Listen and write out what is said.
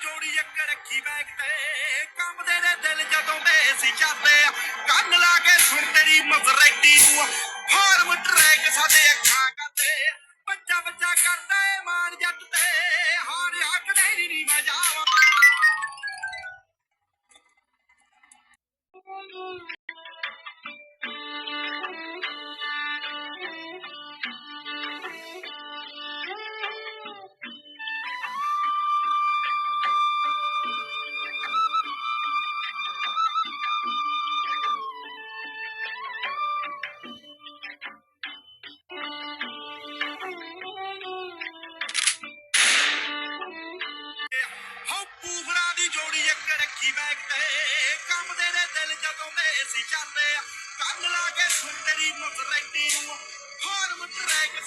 ਜੋੜੀ ਇੱਕ ਰੱਖੀ ਬੈਗ ਤੇ ਕੰਬਦੇ ਨੇ ਦਿਲ ਜਦੋਂ ਦੇ ਸੀ ਚਾਹਤੇ ਕੰਨ ਲਾ ਕੇ ਸੁਣ ਤੇਰੀ ਮਜ਼ਰੈਟੀ ਨੂੰ ਫਾਰਮ ਟਰੈਕ ਸਾਡੇ ਅੱਖਾਂ ਕਰਦੇ ਬੱਚਾ ਬੱਚਾ ਕਰਦਾ ਏ ਮਾਨ ਜੱਟ ਤੇ ਹਾਰ ਆਖਦੇ ਨਹੀਂ ਮੈਂ ਜਾਵਾਂ ਜੋੜੀ ਇੱਕ ਰੱਖੀ ਬੈਗ ਤੇ ਕੰਬਦੇ ਨੇ ਦਿਲ ਜਦੋਂ ਦੇ ਸੀ ਚਾਹਤੇ ਕੰਨ ਲਾ ਕੇ ਸੁਣ ਤੇਰੀ ਮਜ਼ਰੈਟੀ ਨੂੰ ਫਾਰਮ ਟਰੈਕ